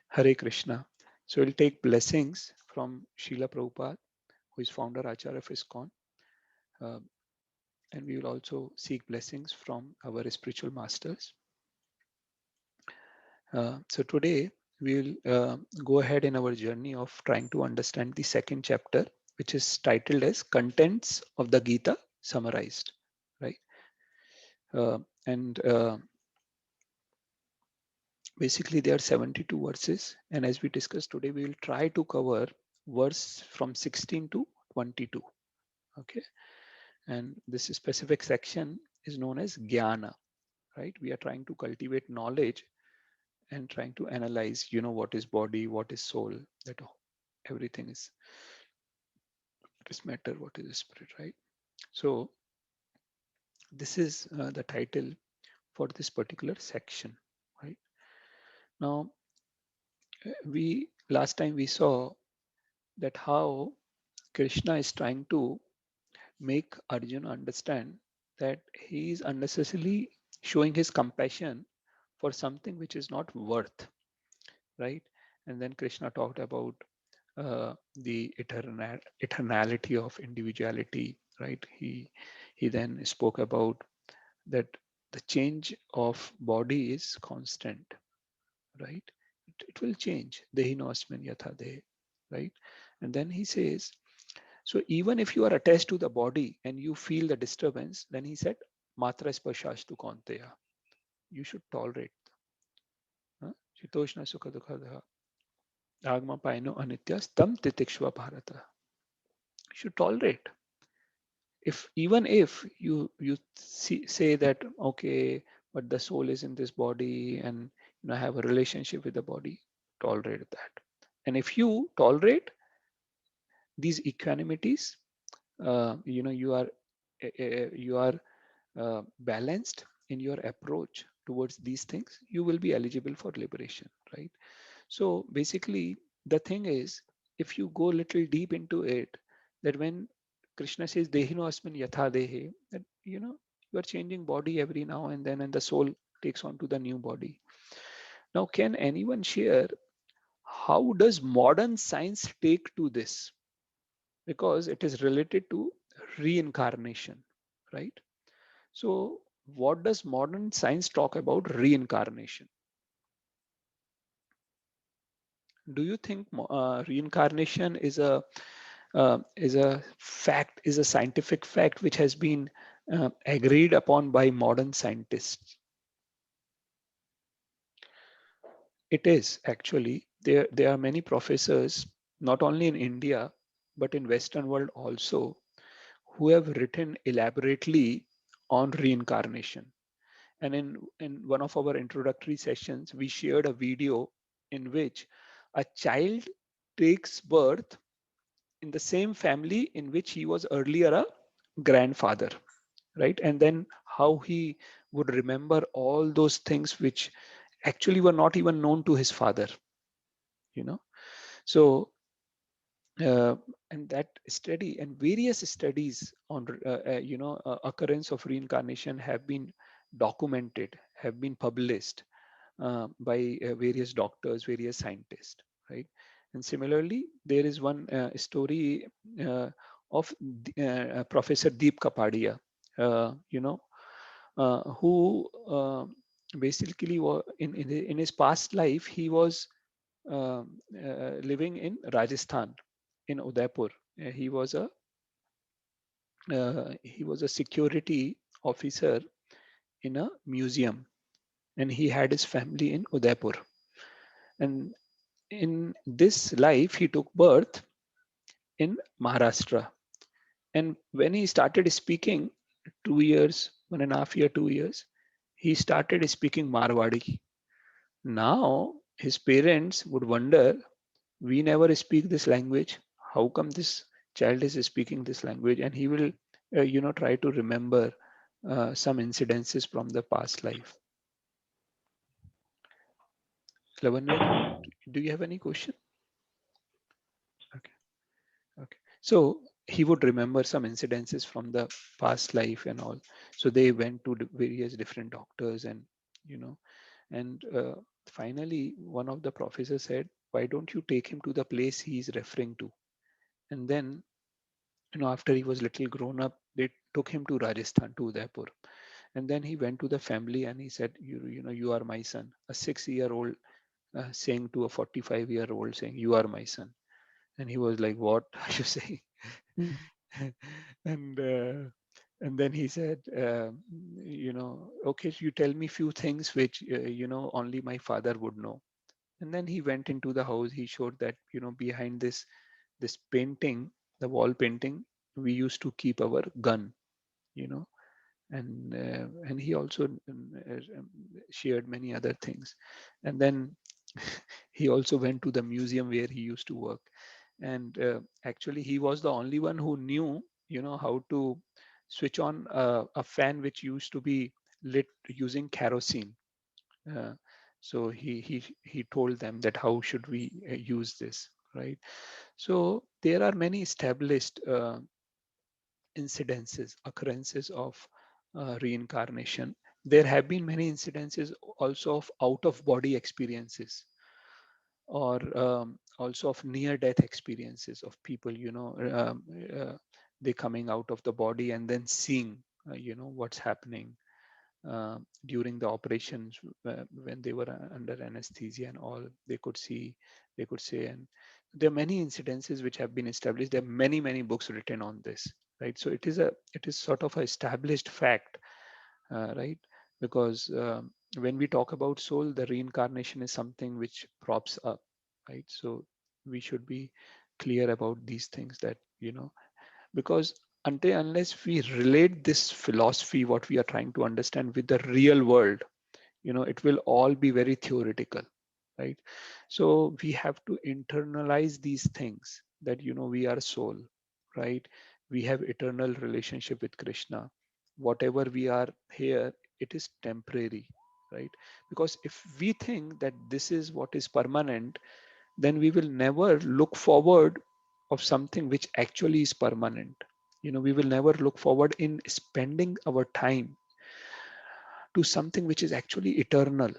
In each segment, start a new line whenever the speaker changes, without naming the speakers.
Hare Krishna. So we'll take blessings from Srila Prabhupada, who is founder Acharya of ISKCON. Uh, and we will also seek blessings from our spiritual masters. So today we will go ahead in our journey of trying to understand the second chapter, which is titled as Contents of the Gita Summarized, right? And basically there are 72 verses. And as we discussed today, we will try to cover verse from 16 to 22, okay? And this specific section is known as Jnana, right? We are trying to cultivate knowledge and trying to analyze, what is body, what is soul, that everything is, what is matter, what is spirit, right? So this is the title for this particular section, right? Now, we last time we saw that how Krishna is trying to make Arjuna understand that he is unnecessarily showing his compassion for something which is not worth, right? And then Krishna talked about the eternality of individuality, right? He then spoke about that the change of body is constant, right? It will change. Dehinosmin yatha dehe, right? And then he says, so even if you are attached to the body and you feel the disturbance, then he said, matra spashastu kaunteya. You should tolerate. Shitoshna sukha dukha agma paino anitya tam titikshva bharata. You should tolerate. Even if you say that, okay, but the soul is in this body and have a relationship with the body, tolerate that. And if you tolerate these equanimities, you are balanced in your approach towards these things, you will be eligible for liberation, right? So basically the thing is, if you go a little deep into it, that when Krishna says dehino asmin yatha dehe, that you are changing body every now and then, and the soul takes on to the new body. Now, can anyone share how does modern science take to this? Because it is related to reincarnation, right? So what does modern science talk about reincarnation? Do you think reincarnation is a fact, is a scientific fact which has been agreed upon by modern scientists? It is actually. There are many professors, not only in India, but in Western world also, who have written elaborately on reincarnation. And in one of our introductory sessions, we shared a video in which a child takes birth in the same family in which he was earlier a grandfather, right? And then how he would remember all those things which actually were not even known to his father, you know. So uh, and that study and various studies on occurrence of reincarnation have been documented, have been published by various doctors, various scientists, right? And similarly, there is one story of Professor Deep Kapadia, who basically in his past life he was living in Rajasthan, in Udaipur. He was a security officer in a museum, and he had his family in Udaipur. And in this life, he took birth in Maharashtra. And when he started speaking, 2 years, 1.5 year, 2 years, he started speaking Marwadi. Now, his parents would wonder, we never speak this language. How come this child is speaking this language? And he will, try to remember some incidences from the past life. Lavanya, do you have any question? Okay. Okay. So he would remember some incidences from the past life and all. So they went to various different doctors, and you know And finally, one of the professors said, why don't you take him to the place he is referring to? And then, after he was little grown up, they took him to Rajasthan, to Udaipur. And then he went to the family and he said, you are my son. A 6-year-old saying to a 45-year-old, saying, you are my son. And he was like, what are you saying? and and then he said, okay, so you tell me few things which only my father would know. And then he went into the house. He showed that behind this painting, the wall painting, we used to keep our gun, you know and he also shared many other things. And then he also went to the museum where he used to work. And actually he was the only one who knew how to switch on a fan which used to be lit using kerosene. uh, so he told them that how should we use this, right? So there are many established incidences, occurrences of reincarnation. There have been many incidences also of out of body experiences, or also of near death experiences of people, they coming out of the body and then seeing, what's happening during the operations, when they were under anesthesia and all. They could see, they could say. And there are many incidences which have been established. There are many books written on this, right? So it is sort of a established fact, right? Because when we talk about soul, the reincarnation is something which props up, right? So we should be clear about these things, that because until unless we relate this philosophy, what we are trying to understand, with the real world, it will all be very theoretical, right? So we have to internalize these things, that we are soul, right? We have eternal relationship with Krishna. Whatever we are here, it is temporary, right? Because if we think that this is what is permanent, then we will never look forward of something which actually is permanent. We will never look forward in spending our time to something which is actually eternal,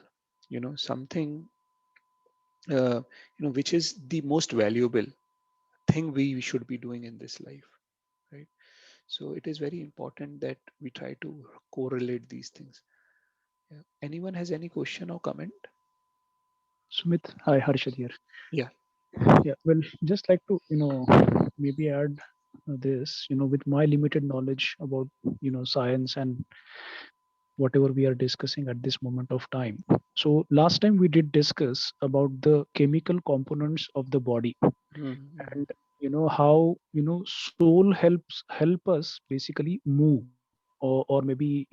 something which is the most valuable thing we should be doing in this life, right? So it is very important that we try to correlate these things. Yeah. Anyone has any question or comment?
Sumit, hi, Harshad here.
Yeah.
Yeah, well, just like to, maybe add this, with my limited knowledge about, science and whatever we are discussing at this moment of time. So last time we did discuss about the chemical components of the body,
Mm-hmm.
and how soul help us basically move, or maybe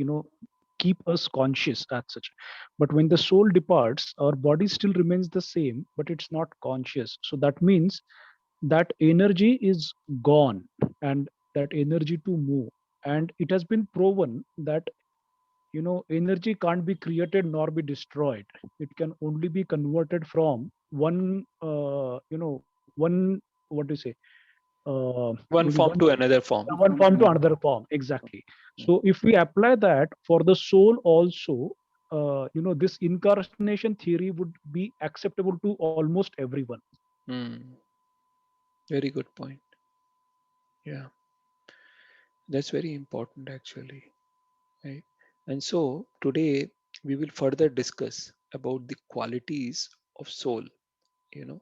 keep us conscious as such. But when the soul departs, our body still remains the same, but it's not conscious. So that means that energy is gone, and that energy to move. And it has been proven that energy can't be created nor be destroyed. It can only be converted from one one, what do you say, maybe
One form to another form.
one form to another form, exactly. So if we apply that for the soul also, this incarnation theory would be acceptable to almost everyone.
Mm. Very good point. Yeah, that's very important actually, right? And so today we will further discuss about the qualities of soul, you know.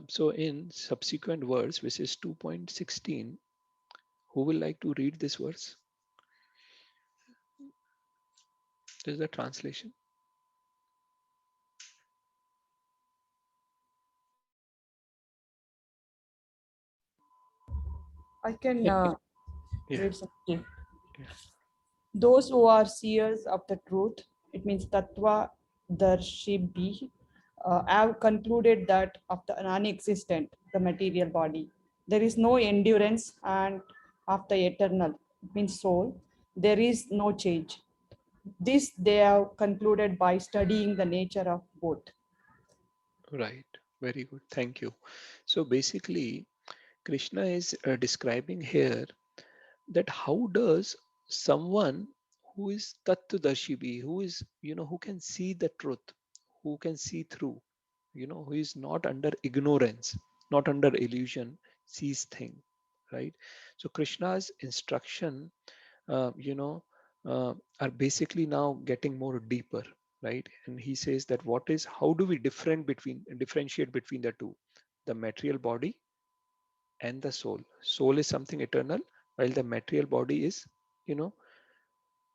So in subsequent verse, which is 2.16, who will like to read this verse? This is the translation.
I can
Yeah, yeah,
read something.
yeah.
Those who are seers of the truth, it means Tattva Darshibhi, have concluded that of the non-existent, the material body, there is no endurance, and of the eternal, it means soul, there is no change. This they have concluded by studying the nature of both.
Right. Very good. Thank you. So basically, Krishna is describing here that how does someone who is Tattvadarshi, who is, who can see the truth, who can see through, who is not under ignorance, not under illusion, sees thing, right? So Krishna's instruction, uh, you know, are basically now getting more deeper, right? And he says that how do we differentiate between the two, the material body and the soul. Soul is something eternal, while the material body is, you know,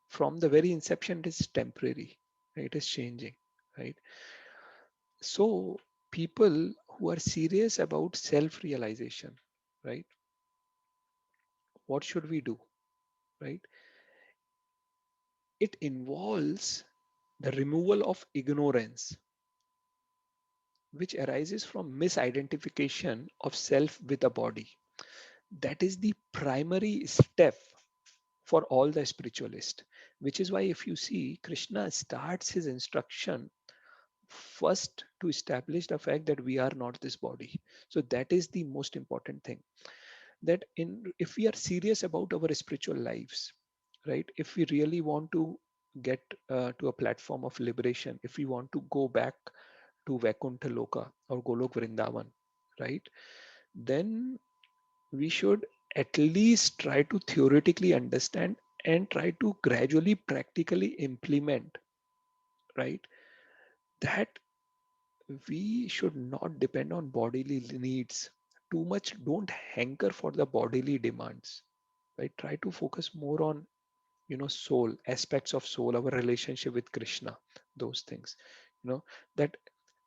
from the very inception, it is temporary, right? It is changing, right? So people who are serious about self-realization, right? What should we do, right? It involves the removal of ignorance, which arises from misidentification of self with a body. That is the primary step for all the spiritualists, which is why if you see, Krishna starts his instruction first to establish the fact that we are not this body. So that is the most important thing, that if we are serious about our spiritual lives, right, if we really want to get to a platform of liberation, if we want to go back to Vaikuntha Loka or Golok Vrindavan, right, then we should at least try to theoretically understand and try to gradually practically implement, right, that we should not depend on bodily needs too much. Don't hanker for the bodily demands, right? Try to focus more on, soul, aspects of soul, our relationship with Krishna, those things, you know that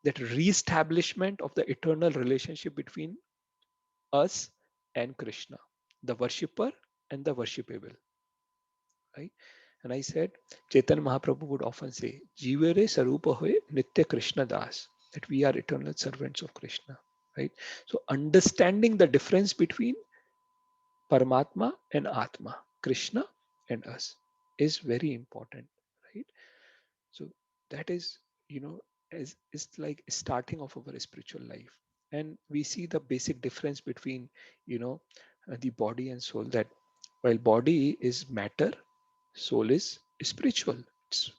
that reestablishment of the eternal relationship between us and Krishna, the worshipper and the worshipable, right? And I said, Chaitanya Mahaprabhu would often say, Jivere Sarupa Hoye Nitya Krishna Das, that we are eternal servants of Krishna, right? So understanding the difference between Paramatma and Atma, Krishna and us, is very important, right? So that is, is like starting of our spiritual life. And we see the basic difference between, the body and soul, that while body is matter, soul is spiritual. It's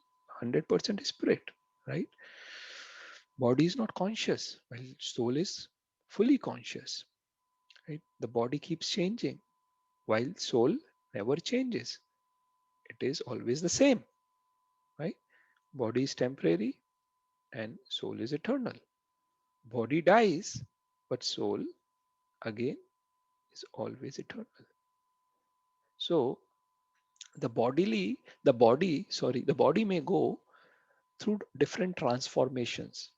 100% spirit, right? Body is not conscious, while soul is fully conscious, right? The body keeps changing, while soul never changes. It is always the same, right? Body is temporary and soul is eternal. Body dies, but soul again is always eternal. So the body may go through different transformations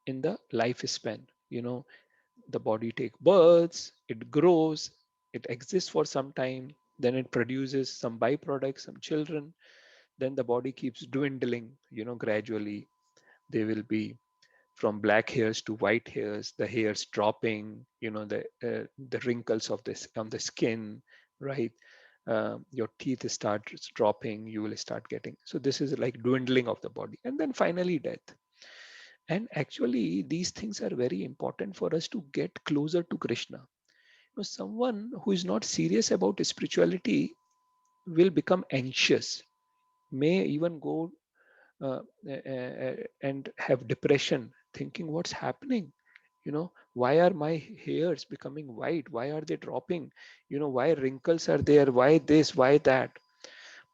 in the lifespan. The body takes births, it grows, it exists for some time, then it produces some byproducts, some children, then the body keeps dwindling, gradually. They will be from black hairs to white hairs, the hairs dropping, the wrinkles of this on the skin, right? Your teeth start dropping, you will start getting. So this is like dwindling of the body, and then finally death. And actually, these things are very important for us to get closer to Krishna. Someone who is not serious about spirituality will become anxious, may even go and have depression, thinking, what's happening? Why are my hairs becoming white? Why are they dropping? Why wrinkles are there? Why this? Why that?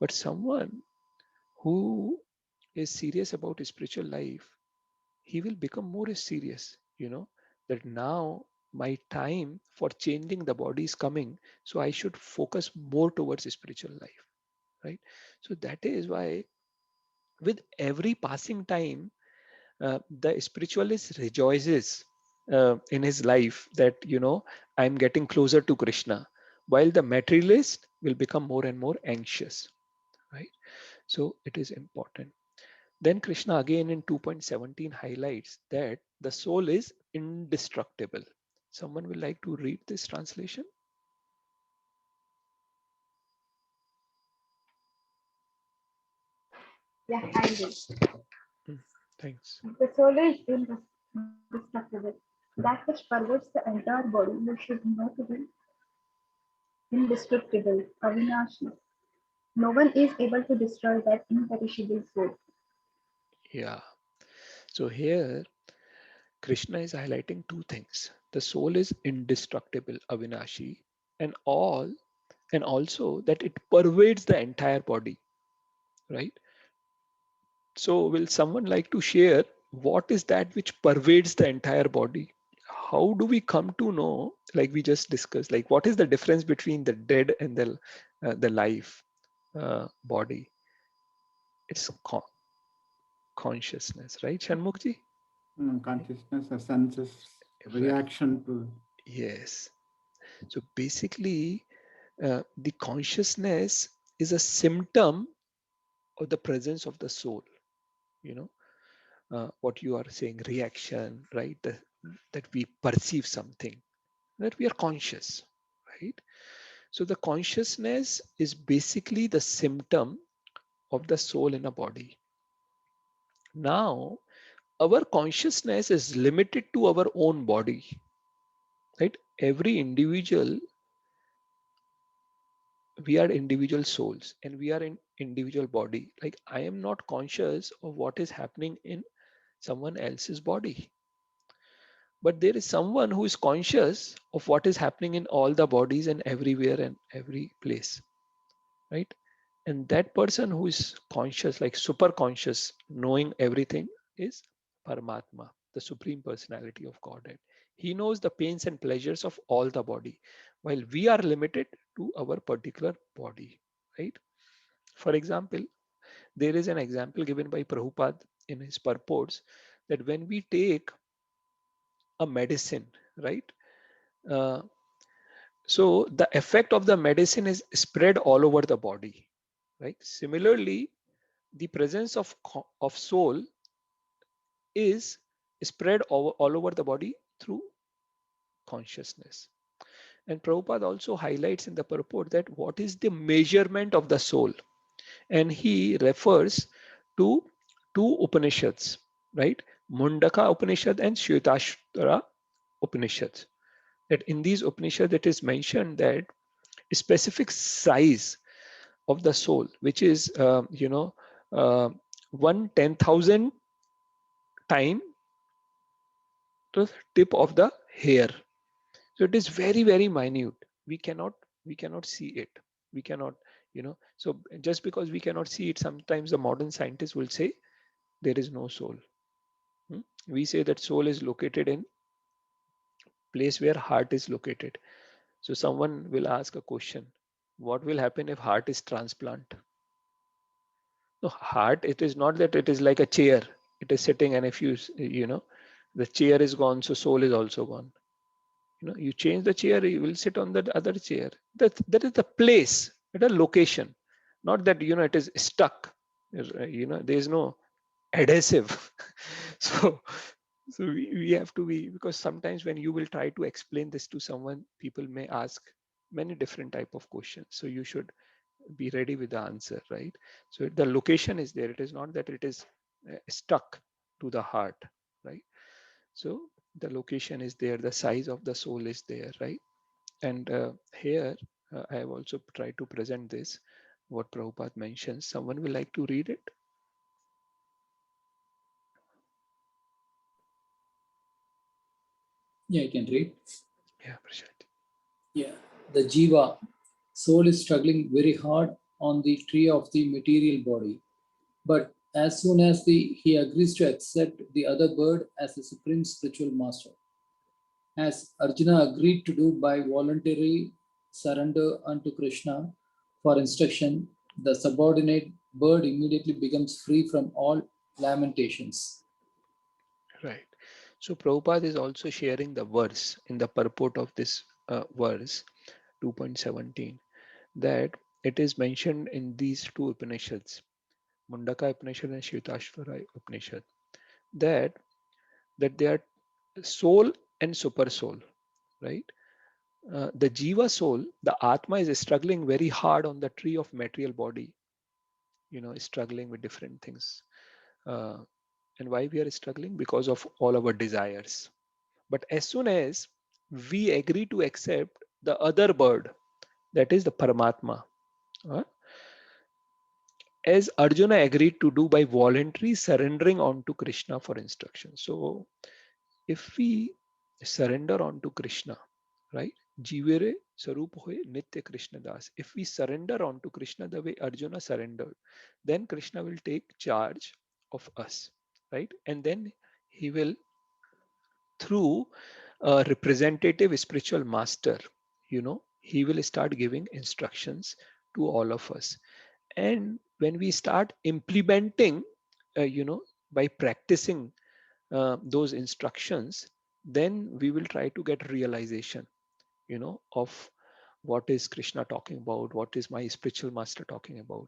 But someone who is serious about spiritual life, he will become more serious, that now my time for changing the body is coming. So I should focus more towards spiritual life, right? So that is why with every passing time, the spiritualist rejoices in his life that, I'm getting closer to Krishna, while the materialist will become more and more anxious, right? So it is important. Then Krishna again in 2.17 highlights that the soul is indestructible. Someone will like to read this translation?
Yeah, I will.
Mm, thanks.
The soul is indestructible. That which pervades the entire body, you should know to be indestructible, avinashi. No one is able to destroy that imperishable soul.
Yeah. So here Krishna is highlighting two things. The soul is indestructible, Avinashi, and also that it pervades the entire body, right? So will someone like to share what is that which pervades the entire body? How do we come to know, like we just discussed, like what is the difference between the dead and the life body? It's consciousness, right, Shanmukji?
Consciousness, a senses,
Right.
reaction to.
Yes. So basically, the consciousness is a symptom of the presence of the soul. You know, what you are saying, reaction, right? That we perceive something, that we are conscious, right? So the consciousness is basically the symptom of the soul in a body. Now, our consciousness is limited to our own body, right? Every individual, we are individual souls and we are in individual body. Like I am not conscious of what is happening in someone else's body, but there is someone who is conscious of what is happening in all the bodies and everywhere and every place, right? And that person who is conscious, like super conscious, knowing everything, is Paramatma, the supreme personality of Godhead. He knows the pains and pleasures of all the body, while we are limited to our particular body, right? For example, there is an example given by Prabhupada in his purports that when we take a medicine, right? Uh, so the effect of the medicine is spread all over the body, right? Similarly, the presence of soul is spread all over the body through consciousness. And Prabhupada also highlights in the purport that what is the measurement of the soul, and he refers to two Upanishads, right? Mundaka Upanishad and Shvetashvara Upanishads. That in these Upanishads it is mentioned that a specific size of the soul, which is uh, 1/10,000 time the tip of the hair. So it is very very minute. We cannot see it. We cannot, so just because we cannot see it, sometimes the modern scientists will say there is no soul. Hmm? We say that soul is located in place where heart is located. So someone will ask a question: what will happen if heart is transplant? No, heart, it is not that it is like a chair. It is sitting, and if the chair is gone, so soul is also gone. You change the chair, you will sit on that other chair. That is the place, at a location, not that it is stuck. There is no adhesive. so we have to be, because sometimes when you will try to explain this to someone, people may ask many different type of questions, so you should be ready with the answer, right? So the location is there. It is not that it is stuck to the heart, right? So the location is there, the size of the soul is there, right? And here I have also tried to present this, what Prabhupada mentions. Someone will like to read it?
Yeah, I can read.
Yeah, Prashant.
Yeah, the Jiva, soul is struggling very hard on the tree of the material body. But as soon as he agrees to accept the other bird as the supreme spiritual master, as Arjuna agreed to do by voluntary surrender unto Krishna for instruction, the subordinate bird immediately becomes free from all lamentations.
Right. So Prabhupada is also sharing the verse in the purport of this verse 2.17, that it is mentioned in these two Upanishads, Mundaka Upanishad and Shvetashvara Upanishad, that they are soul and super soul, right? The Jiva soul, the Atma, is struggling very hard on the tree of material body, struggling with different things. Uh, and why we are struggling? Because of all our desires. But as soon as we agree to accept the other bird, that is the Paramatma, uh, as Arjuna agreed to do by voluntary surrendering onto Krishna for instruction. So if we surrender onto Krishna, right? Jivere Sarup hoye Nitya Krishna Das. If we surrender onto Krishna the way Arjuna surrendered, then Krishna will take charge of us, right? And then he will, through a representative spiritual master, he will start giving instructions to all of us. And when we start implementing, by practicing those instructions, then we will try to get realization, of what is Krishna talking about, what is my spiritual master talking about.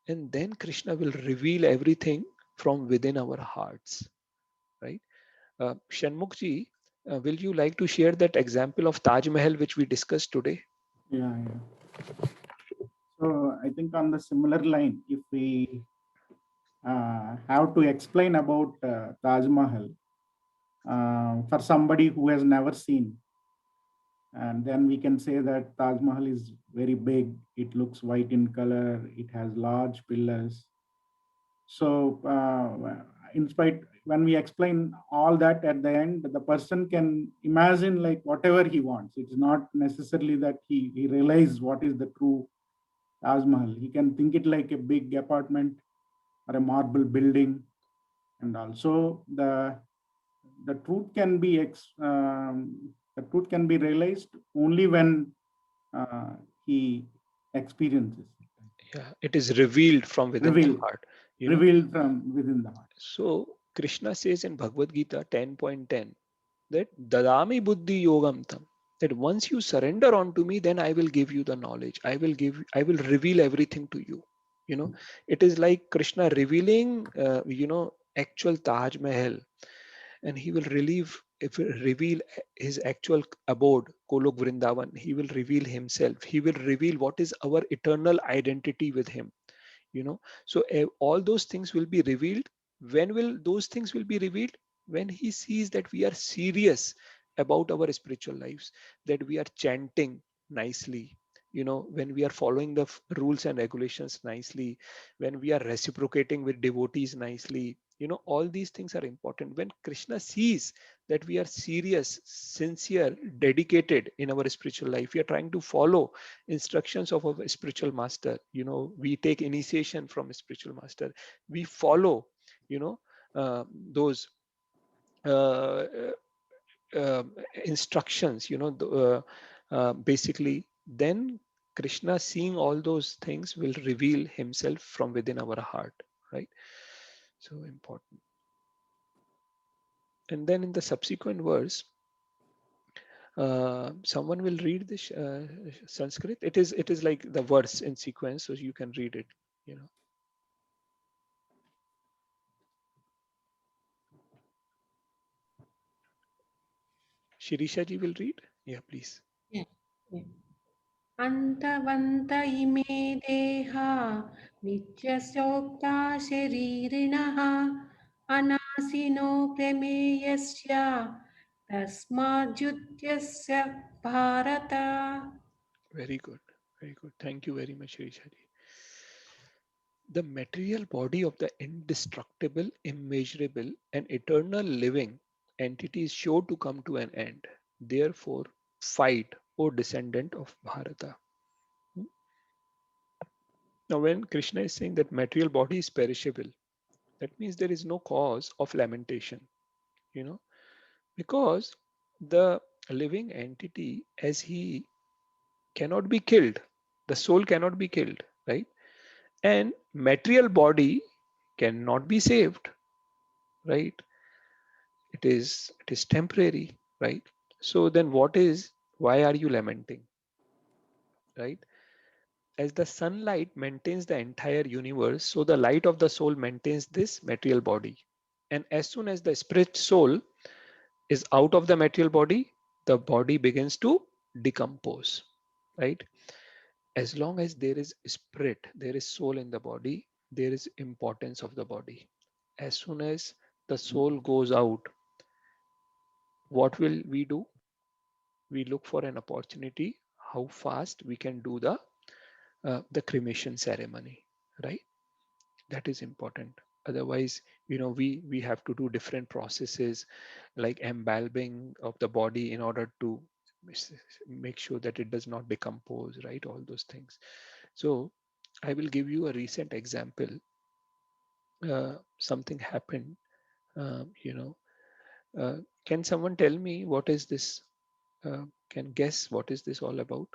And then Krishna will reveal everything from within our hearts, right? Shanmukh will you like to share that example of Taj Mahal which we discussed today?
Yeah, yeah. So I think on the similar line, if we have to explain about Taj Mahal for somebody who has never seen, and then we can say that Taj Mahal is very big. It looks white in color. It has large pillars. So in spite, when we explain all that at the end, the person can imagine like whatever he wants. It's not necessarily that he realizes what is the true Taj Mahal. He can think it like a big apartment or a marble building. And also the truth can be realized only when he experiences it.
Yeah, it is revealed from within the
Revealed,
heart.
revealed from within the heart.
So Krishna says in Bhagavad Gita 10.10 that Dadami Buddhi Yogam Tam, that once you surrender onto me, then I will give you the knowledge. I will reveal everything to you. It is like Krishna revealing, actual Taj Mahal, and he will reveal his actual abode, Golok Vrindavan. He will reveal himself. He will reveal what is our eternal identity with him. So all those things will be revealed. When will those things will be revealed? When he sees that we are serious about our spiritual lives, that we are chanting nicely, when we are following the rules and regulations nicely, when we are reciprocating with devotees nicely, all these things are important. When Krishna sees that we are serious, sincere, dedicated in our spiritual life, we are trying to follow instructions of a spiritual master, we take initiation from a spiritual master, we follow, those uh, uh, instructions, basically, then Krishna, seeing all those things, will reveal himself from within our heart, right? So important. And then in the subsequent verse, someone will read this Sanskrit. It is like the verse in sequence, so you can read it. Shirisha ji will read. Yeah, please.
Yeah, yeah. अन्तवन्त इमे देहा नित्यशोक्ता शरीरिणः अनासिनो प्रमेयस्य तस्माद्युध्यस्य Bharat.
Very good. Very good. Thank you very much, Shirisha ji. The material body of the indestructible, immeasurable, and eternal living entity is sure to come to an end. Therefore, fight, O descendant of Bharata. Now, when Krishna is saying that material body is perishable, that means there is no cause of lamentation, because the living entity, as he cannot be killed, the soul cannot be killed, right? And material body cannot be saved, right? It is temporary, right? So then why are you lamenting, right? As the sunlight maintains the entire universe, so the light of the soul maintains this material body. And as soon as the spirit soul is out of the material body, the body begins to decompose, right? As long as there is spirit, there is soul in the body, there is importance of the body. As soon as the soul goes out, what will we do? We look for an opportunity how fast we can do the cremation ceremony, right? That is important. Otherwise, we have to do different processes like embalming of the body in order to make sure that it does not decompose, right? All those things. So I will give you a recent example. Something happened, um, you know can someone tell me what is this? Can guess what is this all about?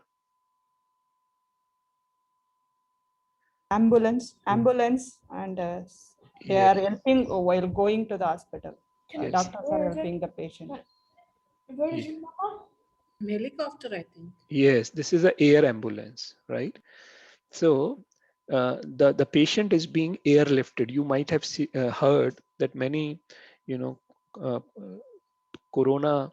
Ambulance, and they
Yeah,
are helping while going to the hospital.
yes,
Doctors are helping the patient.
ye-
Helicopter, I think.
yes. This is a air ambulance, right? So the patient is being airlifted. You might have heard that many, you know, corona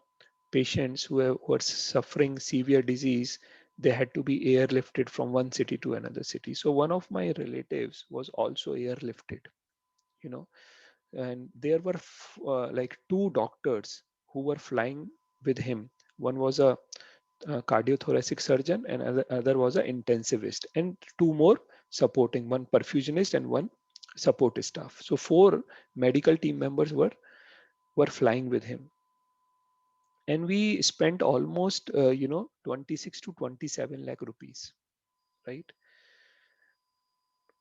patients who are suffering severe disease, they had to be airlifted from one city to another city. So one of my relatives was also airlifted, you know, and there were like two doctors who were flying with him. One was a cardiothoracic surgeon, and other was an intensivist, and two more supporting, one perfusionist and one support staff. So four medical team members were flying with him, and we spent almost 26 to 27 lakh rupees, right,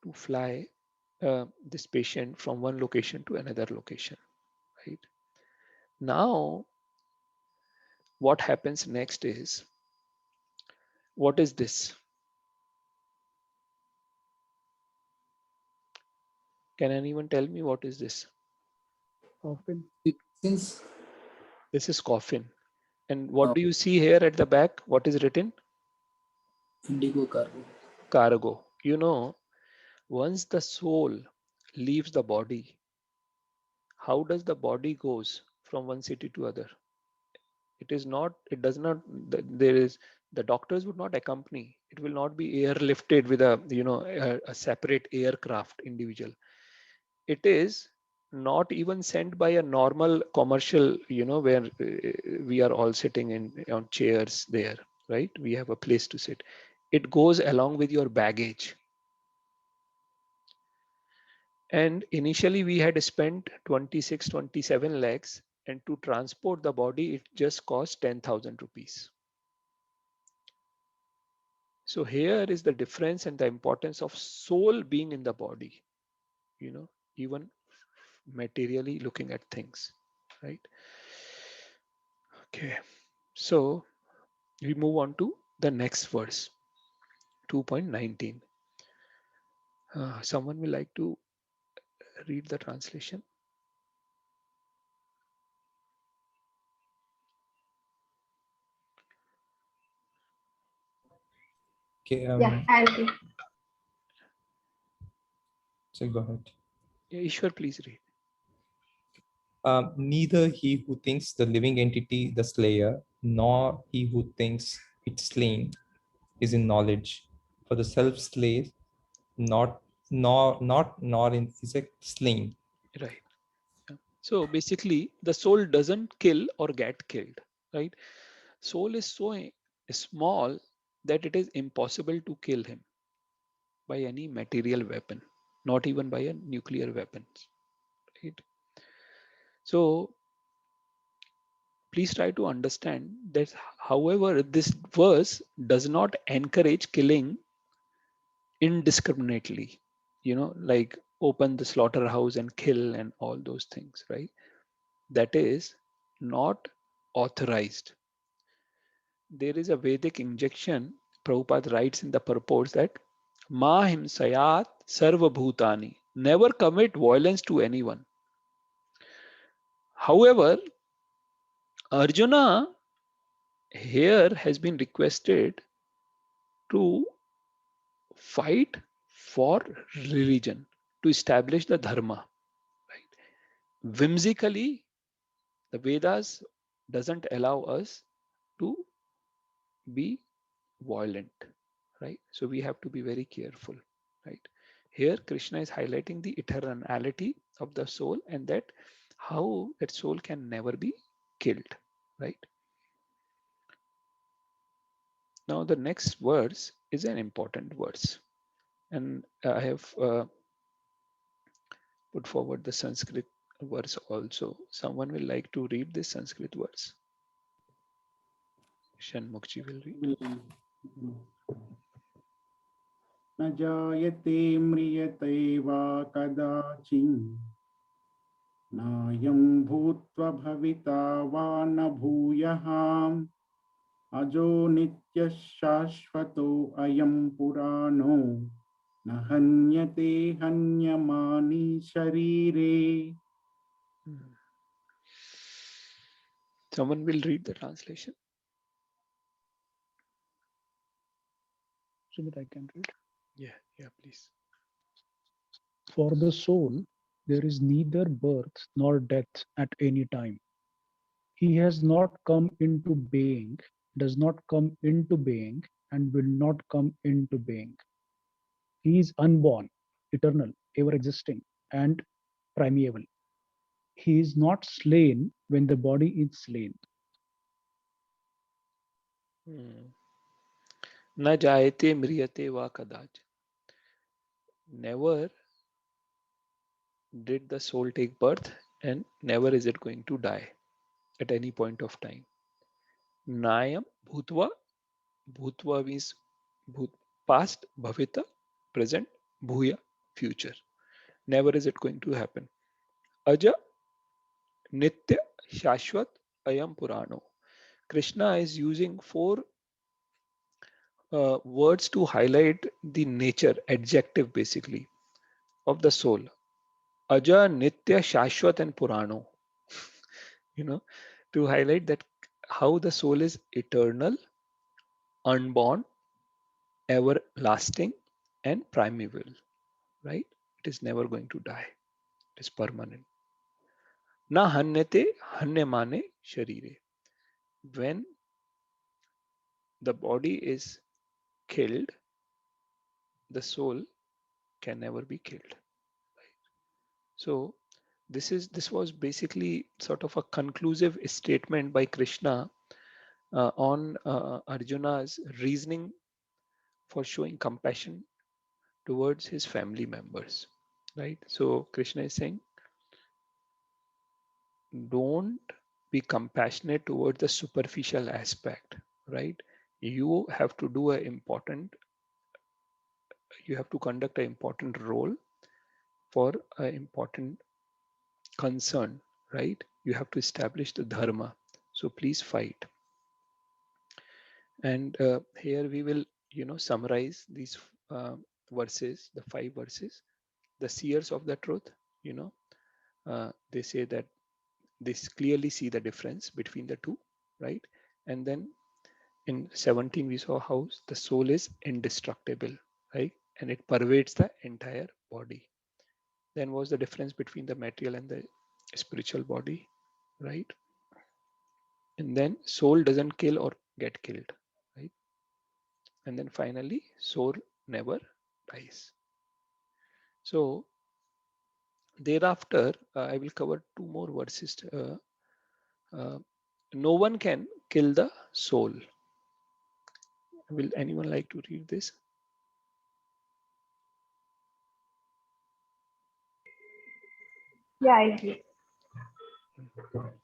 to fly this patient from one location to another location, right? Now what happens next is, what is this? Can anyone tell me what is this?
Often.
Since
This is coffin. And what do you see here at the back? What is written?
indigo cargo.
Cargo. Once the soul leaves the body, how does the body goes from one city to other? It does not, there is, the doctors would not accompany. It will not be airlifted with a separate aircraft individual. It is not even sent by a normal commercial, where we are all sitting on chairs there, right? We have a place to sit. It goes along with your baggage. And initially we had spent 26, 27 lakhs, and to transport the body, it just cost 10,000 rupees. So here is the difference and the importance of soul being in the body, even materially looking at things, right? Okay. So we move on to the next verse, 2.19. Someone will like to read the translation?
Okay,
Yeah, I'll read.
so go ahead.
Yeah, Ishwar, please read.
Neither he who thinks the living entity the slayer, nor he who thinks it slain is in knowledge. For the self slays nor in is a slain.
Right. Yeah. So basically, the soul doesn't kill or get killed, right? Soul is so small that it is impossible to kill him by any material weapon, not even by a nuclear weapons, right? So please try to understand that, however, this verse does not encourage killing indiscriminately, like open the slaughterhouse and kill and all those things, right? That is not authorized. There is a Vedic injection. Prabhupada writes in the purports that Ma himsayat sarva bhutani. Never commit violence to anyone. However, Arjuna here has been requested to fight for religion, to establish the dharma. Right? Whimsically, the Vedas doesn't allow us to be violent, right? So we have to be very careful, right? Here, Krishna is highlighting the eternality of the soul, and that how that soul can never be killed, right? Now, the next verse is an important verse, and I have put forward the Sanskrit verse also. Someone will like to read this Sanskrit verse? Shanmukji will read.
न जायते म्रियते वा कदाचित् नायं भूत्वा भविता वा न भूयः अजो नित्यः शाश्वतो अयं पुराणो न हन्यते हन्यमानि शरीरे.
Someone will read the translation.
So that I can read.
Yeah, please.
For the soul, there is neither birth nor death at any time. He has not come into being, does not come into being, and will not come into being. He is unborn, eternal, ever existing, and primeval. He is not slain when the body is slain.
Na jayate mriyate va kadaj. Never did the soul take birth, and never is it going to die at any point of time. Nayam bhutva. Bhutva means past, bhavita, present, bhuya, future. Never is it going to happen. Aja, nitya, shashwat, ayam purano. Krishna is using four words to highlight the nature, adjective basically, of the soul. Aja, nitya, shashwat, and purano. To highlight that how the soul is eternal, unborn, everlasting, and primeval, right? It is never going to die. It is permanent. Na hanyate hanyamane sharire. When the body is killed, the soul can never be killed. Right? So this was basically sort of a conclusive statement by Krishna on Arjuna's reasoning for showing compassion towards his family members, right? So Krishna is saying, don't be compassionate towards the superficial aspect, right? You have to do you have to conduct an important role for an important concern, right? You have to establish the dharma. So please fight. And here we will, summarize these verses, the 5 verses. The seers of the truth, they say that they clearly see the difference between the two, right? And then in 17 we saw how the soul is indestructible, right? And it pervades the entire body. Then was the difference between the material and the spiritual body, right? And then soul doesn't kill or get killed, right? And then finally soul never dies. So thereafter I will cover 2 more verses. No one can kill the soul. Will anyone like to read this?
Yeah, I agree.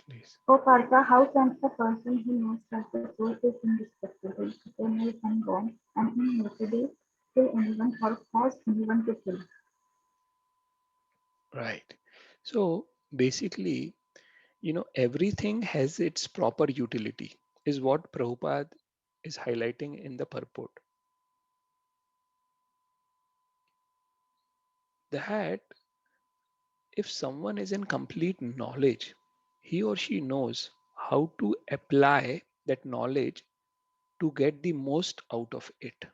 Please.
O Partha, how can a person who knows that the soul is indestructible, eternal and gone, and immutable, kill anyone or cause anyone to kill?
Right. So basically, everything has its proper utility, is what Prabhupada is highlighting in the purport. That if someone is in complete knowledge, he or she knows how to apply that knowledge to get the most out of it.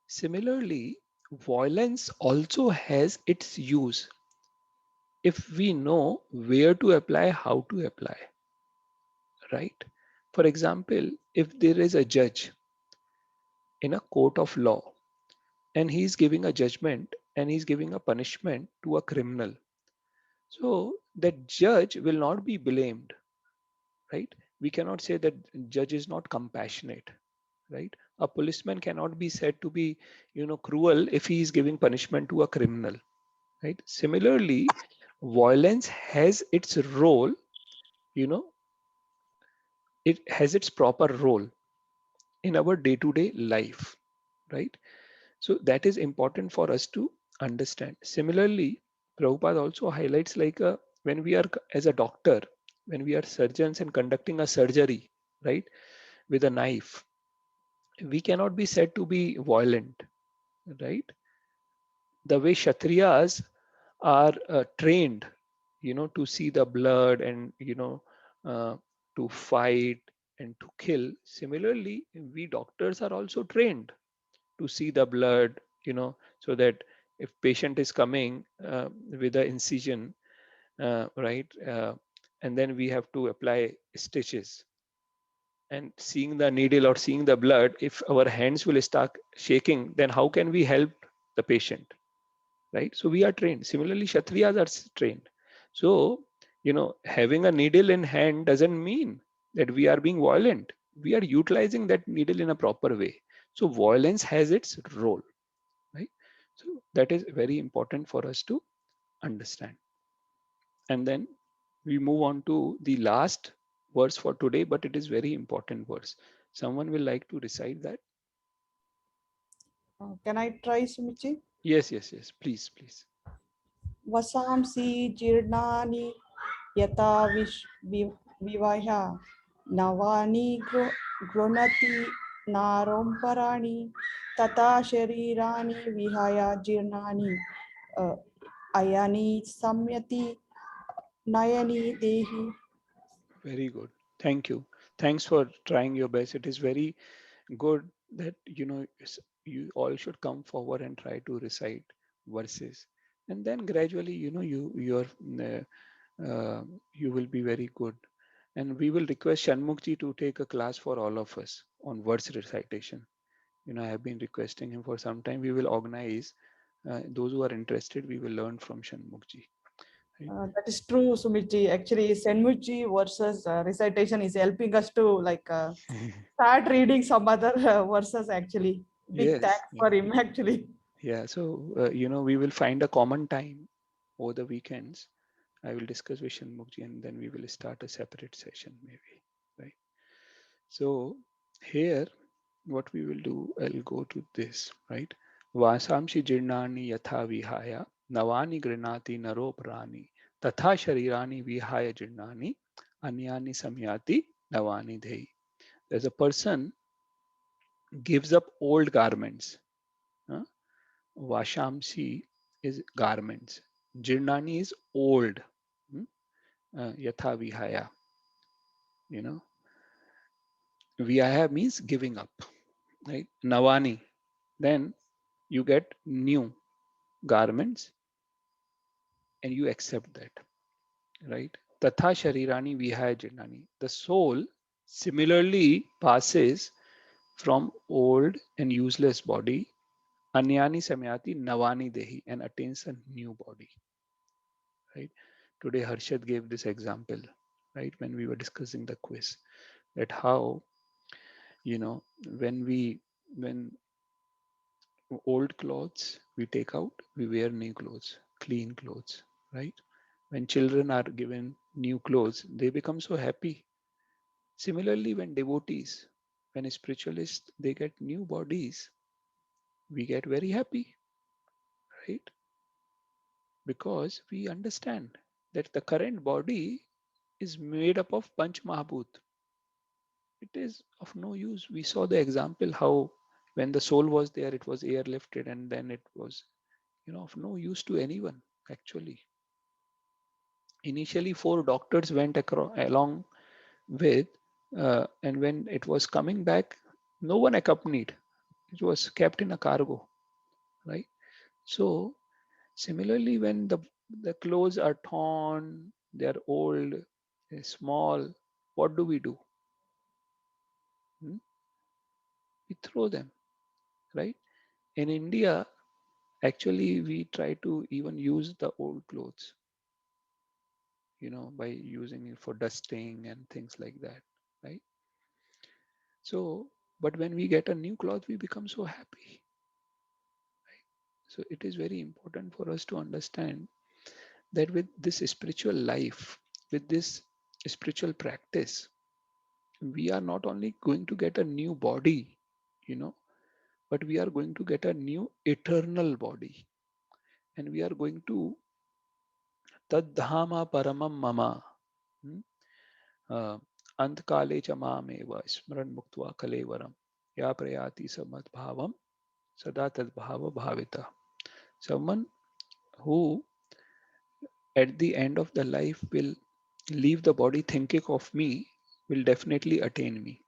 Similarly, violence also has its use if we know where to apply, how to apply, right? For example, if there is a judge in a court of law and he's giving a judgment and he's giving a punishment to a criminal, so that judge will not be blamed, right? We cannot say that judge is not compassionate, right? A policeman cannot be said to be, cruel if he is giving punishment to a criminal, right? Similarly, violence has its role, you know, it has its proper role in our day-to-day life, right? So that is important for us to understand. Similarly, Prabhupada also highlights like when we are as a doctor, when we are surgeons and conducting a surgery, right, with a knife, we cannot be said to be violent, right? The way Kshatriyas are trained, to see the blood and, uh, to fight and to kill. Similarly, we doctors are also trained to see the blood, so that if patient is coming with an incision, right, and then we have to apply stitches, and seeing the needle or seeing the blood, if our hands will start shaking, then how can we help the patient, right? So we are trained. Similarly, Kshatriyas are trained. So, having a needle in hand doesn't mean that we are being violent. We are utilizing that needle in a proper way. So violence has its role, right? So that is very important for us to understand. And then we move on to the last verse for today, but it is very important verse. Someone will like to recite that?
Can I try, Sumichi?
Yes, yes, yes. Please, please.
Vasamsi jirnani yata vivaya navani gronati naromparani tata sharirani vihaya jirnani uh, ayani samyati nayani dehi.
Very good. Thank you. Thanks for trying your best. It is very good that you all should come forward and try to recite verses, and then gradually you will be very good. And we will request Shanmukh to take a class for all of us on verse recitation. I have been requesting him for some time. We will organize those who are interested. We will learn from Shanmukh, right?
That is true, Sumiti. Actually, Senmuchi versus recitation is helping us to start reading some other verses. Actually, big
Yes.
thanks for him. Actually,
Yeah. So we will find a common time over the weekends. I will discuss with Shanmukh and then we will start a separate session maybe, right? So here, what we will do, I'll go to this, right? Vasamshi jirnani yatha vihaya navani grinati naro prani tatha sharirani vihaya jirnani anyani samyati navani dhehi. There's a person gives up old garments. Huh? Vashamsi is garments. Jirnani is old. Hmm? Yatha vihaya, you know. Vihaya means giving up, right? Navani, then you get new garments and you accept that, right? Tatha sharirani vihaya jirnani. The soul similarly passes from old and useless body, anyani samyati navani dehi, and attains a new body, right? Today Harshad gave this example, right? When we were discussing the quiz, that how, you know, when we, when old clothes we take out, we wear new clothes, clean clothes, right? When children are given new clothes, they become so happy. Similarly, when devotees, when spiritualists, they get new bodies, we get very happy, right? Because we understand that the current body is made up of Panch Mahabhut. It is of no use. We saw the example how when the soul was there, it was airlifted and then it was, of no use to anyone actually. Initially, four doctors went along with, and when it was coming back, no one accompanied. It was kept in a cargo, right? So similarly, when the clothes are torn, they are old, they're small, what do we do? Hmm? We throw them, right? In India, actually, we try to even use the old clothes, by using it for dusting and things like that, right? So, but when we get a new cloth, we become so happy. So it is very important for us to understand that with this spiritual life, with this spiritual practice, we are not only going to get a new body, you know, but we are going to get a new eternal body. And we are going to tadhama paramam mama. hmm, Antkale cha mameva smran muktva kalevaram ya prayati samad bhavam sada tad bhava bhavita. Someone who at the end of the life will leave the body thinking of me will definitely attain me,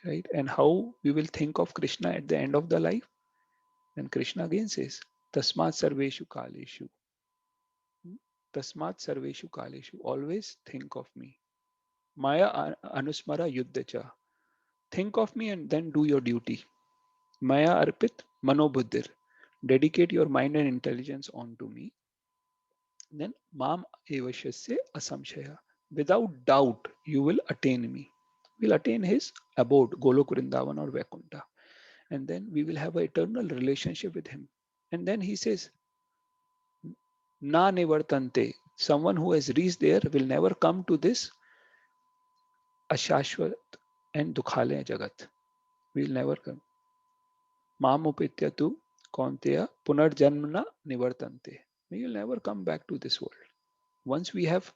right? And how we will think of Krishna at the end of the life? Then Krishna again says, Tasmat sarveshu kaleshu. Tasmat sarveshu kaleshu. Always think of me. Maya anusmara yuddhacha. Think of me and then do your duty. Maya arpit manobuddhir. Dedicate your mind and intelligence onto me. Then mam evashasya asamshaya. Without doubt, you will attain me. Will attain his abode, Golok Vrindavan or Vaikuntha. And then we will have an eternal relationship with him. And then he says, Na nivartante. Someone who has reached there will never come to this ashashvat and dukhalaya jagat. Will never come. Mamupitya tu kaunteya punarjanmana nivartante. We will never come back to this world. Once we have,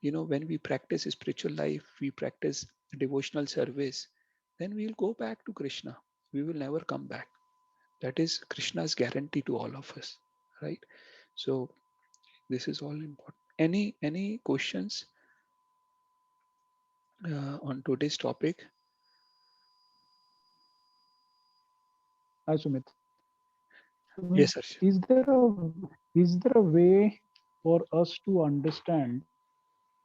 when we practice spiritual life, we practice devotional service, then we'll go back to Krishna. We will never come back. That is Krishna's guarantee to all of us, right? So this is all important. Any questions on today's topic?
Hi, Sumit. Sumit,
Yes, sir.
is there a way for us to understand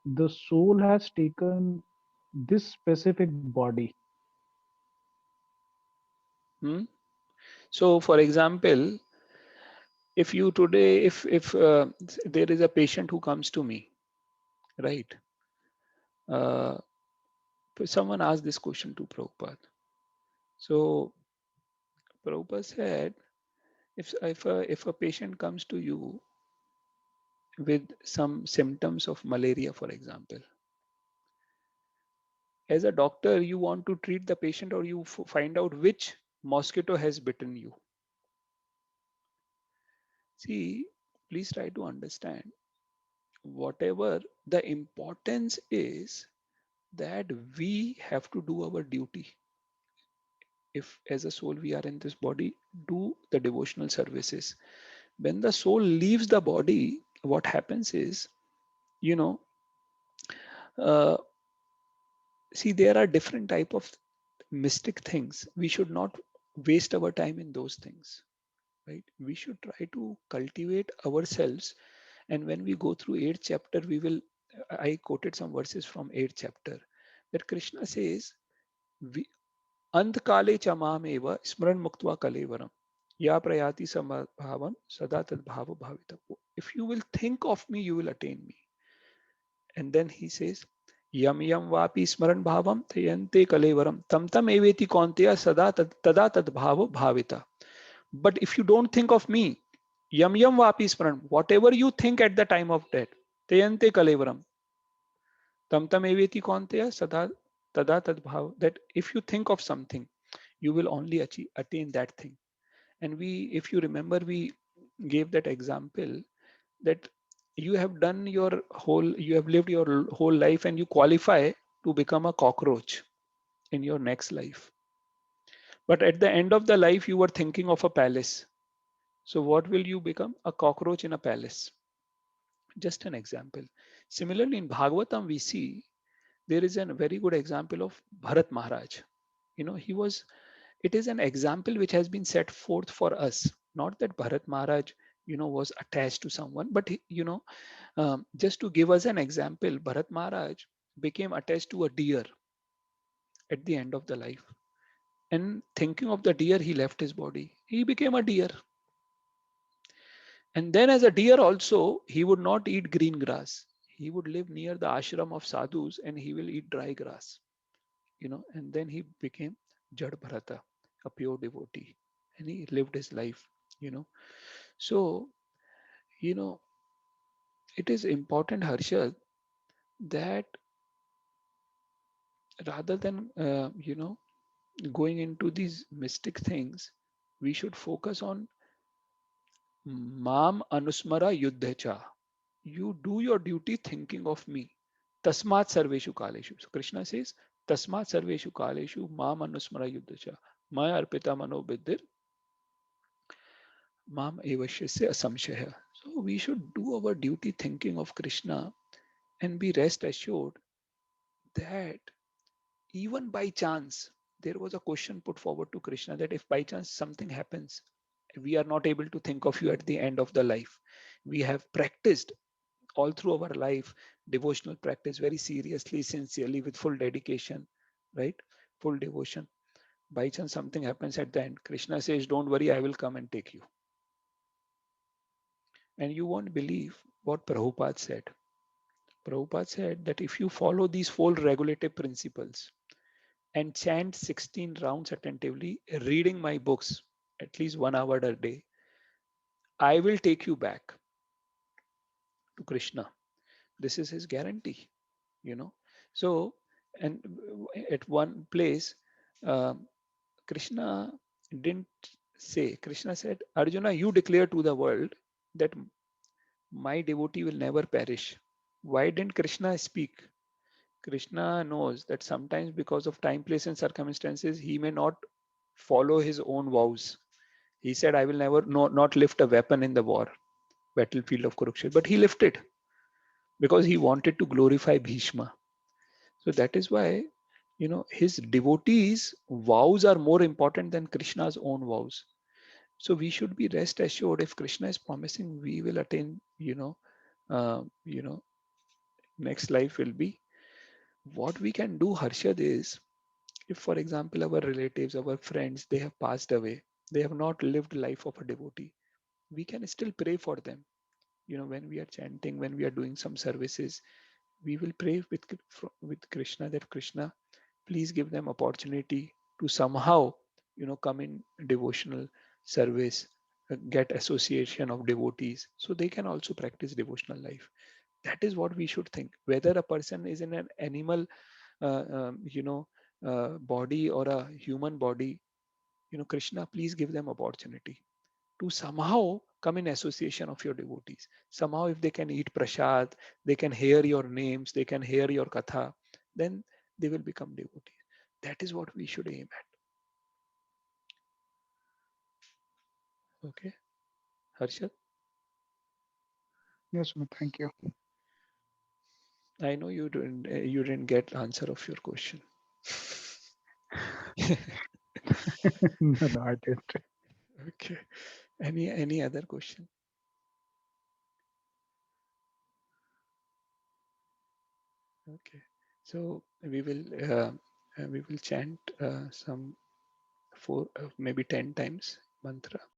the soul has taken this specific body?
Hmm? So, for example, if you today, if there is a patient who comes to me, right? Uh, someone asked this question to Prabhupada. So Prabhupada said, if a patient comes to you with some symptoms of malaria, for example, as a doctor, you want to treat the patient or you find out which mosquito has bitten you. See, please try to understand whatever the importance is that we have to do our duty. If as a soul we are in this body, do the devotional services. When the soul leaves the body, what happens is, you know, uh, see, there are different type of mystic things. We should not waste our time in those things, right? We should try to cultivate ourselves. And when we go through 8th chapter, I quoted some verses from 8th chapter that Krishna says, Antkale chamam eva smran muktva kalevaram. Ya prayati samabhavam sada tad bhava bhavita. If you will think of me, you will attain me. And then he says, Yam yam vapi smaran bhavam tayante kalevaram tam tam eveti kaunteya sada tada tad bhava bhavita. But if you don't think of me, yam yam vapi smaran, whatever you think at the time of death, tayante kalevaram tam tam eveti kaunteya sada tada tad bhava. That if you think of something, you will only attain that thing. And if you remember, we gave that example that you have lived your whole life and you qualify to become a cockroach in your next life. But at the end of the life, you were thinking of a palace. So what will you become? A cockroach in a palace. Just an example. Similarly, in Bhagavatam, we see there is a very good example of Bharat Maharaj. It is an example which has been set forth for us. Not that Bharat Maharaj, was attached to someone, but just to give us an example, Bharat Maharaj became attached to a deer at the end of the life. And thinking of the deer, he left his body. He became a deer. And then as a deer also, he would not eat green grass. He would live near the ashram of sadhus and he will eat dry grass. And then he became Jad Bharata, a pure devotee. And he lived his life. you know. So, you know, it is important, Harshad, that rather than, going into these mystic things, we should focus on Mam Anusmara Yuddhacha. You do your duty thinking of me. Tasmat Sarveshu Kaleshu. So Krishna says, Tasmat Sarveshu Kaleshu Mam Anusmara Yuddhacha. Maya Arpita Mano Bidir Mam Evashyasya Asamshaya. So we should do our duty thinking of Krishna and be rest assured that even by chance, there was a question put forward to Krishna that if by chance something happens, we are not able to think of you at the end of the life. We have practiced all through our life, devotional practice very seriously, sincerely, with full dedication, right? Full devotion. By chance something happens at the end, Krishna says, don't worry, I will come and take you. And you won't believe what Prabhupada said. Prabhupada said that if you follow these four regulative principles and chant 16 rounds attentively, reading my books at least 1 hour a day, I will take you back to Krishna. This is his guarantee, you know. So, and at one place, um, Krishna didn't say, Krishna said, Arjuna, you declare to the world that my devotee will never perish. Why didn't Krishna speak? Krishna knows that sometimes because of time, place, and circumstances, he may not follow his own vows. He said, I will never not lift a weapon in the war, battlefield of Kurukshetra. But he lifted because he wanted to glorify Bhishma. So that is why, his devotees' vows are more important than Krishna's own vows. So we should be rest assured if Krishna is promising we will attain, uh, you know, next life will be. What we can do, Harshad, is if, for example, our relatives, our friends, they have passed away, they have not lived life of a devotee, we can still pray for them. When we are chanting, when we are doing some services, we will pray with Krishna that Krishna, please give them opportunity to somehow, come in devotional service, get association of devotees, so they can also practice devotional life. That is what we should think. Whether a person is in an animal, uh, um, you know, body or a human body, Krishna, please give them opportunity to somehow come in association of your devotees. Somehow, if they can eat prasad, they can hear your names, they can hear your katha, then they will become devotees. That is what we should aim at. Okay, Harshad,
Yes, Sumit, thank you.
I know you didn't get answer of your question.
No, I didn't.
Okay. Any other question? Okay. So we will chant some four maybe 10 times mantra.